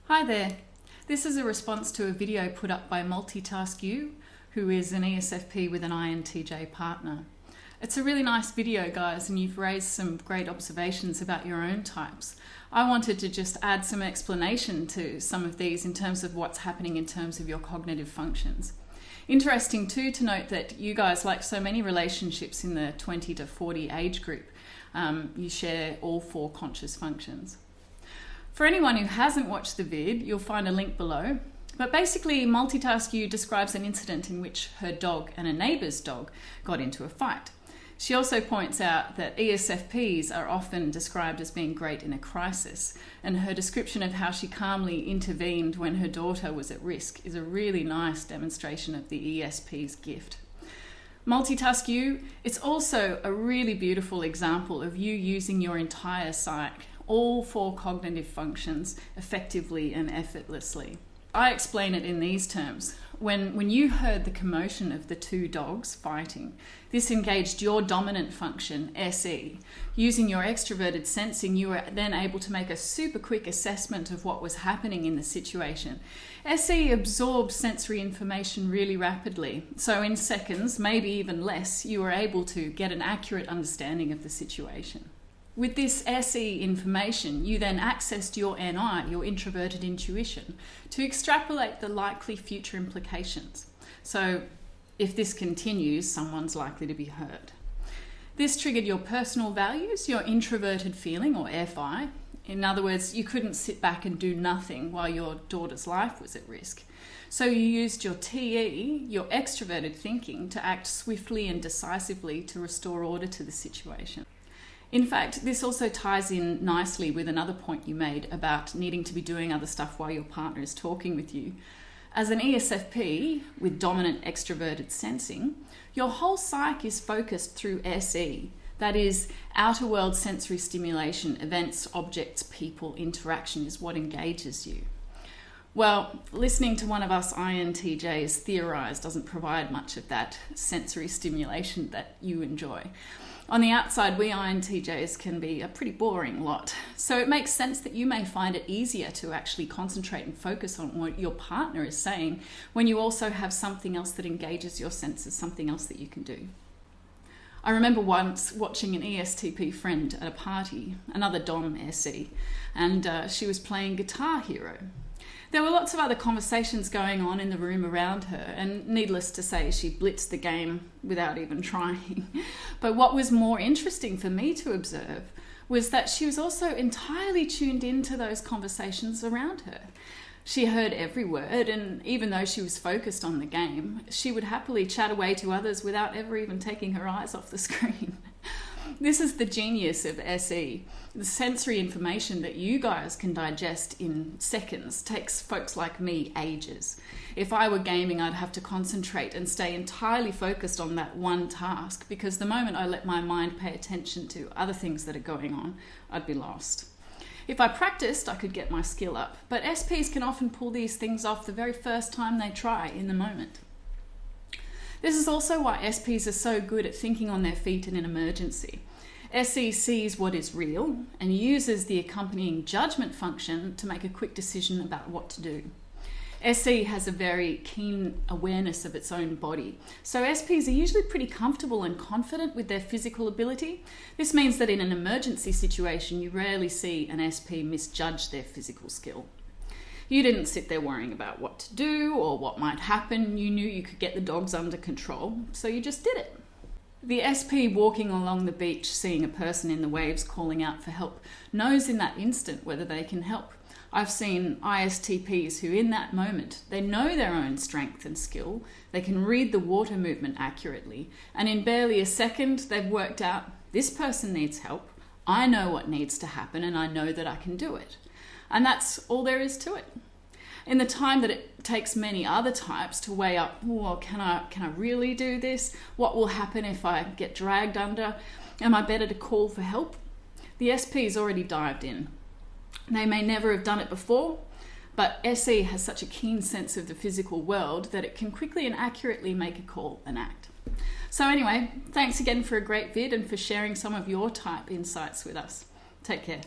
Hi there. This is a response to a video put up by Multitasku, who is an ESFP with an INTJ partner. It's a really nice video, guys, and you've raised some great observations about your own types. I wanted to just add some explanation to some of these in terms of what's happening in terms of your cognitive functions. Interesting too to note that you guys, like so many relationships in the 20 to 40 age group, you share all 4 conscious functions. For anyone who hasn't watched the vid, you'll find a link below. But basically, Multitasku describes an incident in which her dog and a neighbour's dog got into a fight. She also points out that ESFPs are often described as being great in a crisis, and her description of how she calmly intervened when her daughter was at risk is a really nice demonstration of the ESP's gift. Multitasku, it's also a really beautiful example of you using your entire psyche, all 4 cognitive functions, effectively and effortlessly. I explain it in these terms. When you heard the commotion of the 2 dogs fighting, this engaged your dominant function, SE. Using your extroverted sensing, you were then able to make a super quick assessment of what was happening in the situation. SE absorbs sensory information really rapidly. So in seconds, maybe even less, you were able to get an accurate understanding of the situation. With this SE information, you then accessed your NI, your introverted intuition, to extrapolate the likely future implications. So if this continues, someone's likely to be hurt. This triggered your personal values, your introverted feeling, or FI. In other words, you couldn't sit back and do nothing while your daughter's life was at risk. So you used your TE, your extroverted thinking, to act swiftly and decisively to restore order to the situation. In fact, this also ties in nicely with another point you made about needing to be doing other stuff while your partner is talking with you. As an ESFP with dominant extroverted sensing, your whole psyche is focused through SE. That is, outer world sensory stimulation, events, objects, people, interaction is what engages you. Well, listening to one of us INTJs theorise doesn't provide much of that sensory stimulation that you enjoy. On the outside, we INTJs can be a pretty boring lot. So it makes sense that you may find it easier to actually concentrate and focus on what your partner is saying when you also have something else that engages your senses, something else that you can do. I remember once watching an ESTP friend at a party, another Dom SE, and she was playing Guitar Hero. There were lots of other conversations going on in the room around her, and needless to say, she blitzed the game without even trying. But what was more interesting for me to observe was that she was also entirely tuned into those conversations around her. She heard every word, and even though she was focused on the game, she would happily chat away to others without ever even taking her eyes off the screen. This is the genius of SE. The sensory information that you guys can digest in seconds takes folks like me ages. If I were gaming, I'd have to concentrate and stay entirely focused on that one task, because the moment I let my mind pay attention to other things that are going on, I'd be lost. If I practiced, I could get my skill up, but SPs can often pull these things off the very first time they try in the moment. This is also why SPs are so good at thinking on their feet in an emergency. SE sees what is real and uses the accompanying judgment function to make a quick decision about what to do. SE has a very keen awareness of its own body. So SPs are usually pretty comfortable and confident with their physical ability. This means that in an emergency situation, you rarely see an SP misjudge their physical skill. You didn't sit there worrying about what to do or what might happen. You knew you could get the dogs under control, so you just did it. The SP walking along the beach, seeing a person in the waves calling out for help, knows in that instant whether they can help. I've seen ISTPs who in that moment, they know their own strength and skill, they can read the water movement accurately, and in barely a second they've worked out, this person needs help, I know what needs to happen and I know that I can do it. And that's all there is to it. In the time that it takes many other types to weigh up, well, can I really do this? What will happen if I get dragged under? Am I better to call for help? The SP's already dived in. They may never have done it before, but SE has such a keen sense of the physical world that it can quickly and accurately make a call and act. So anyway, thanks again for a great vid and for sharing some of your type insights with us. Take care.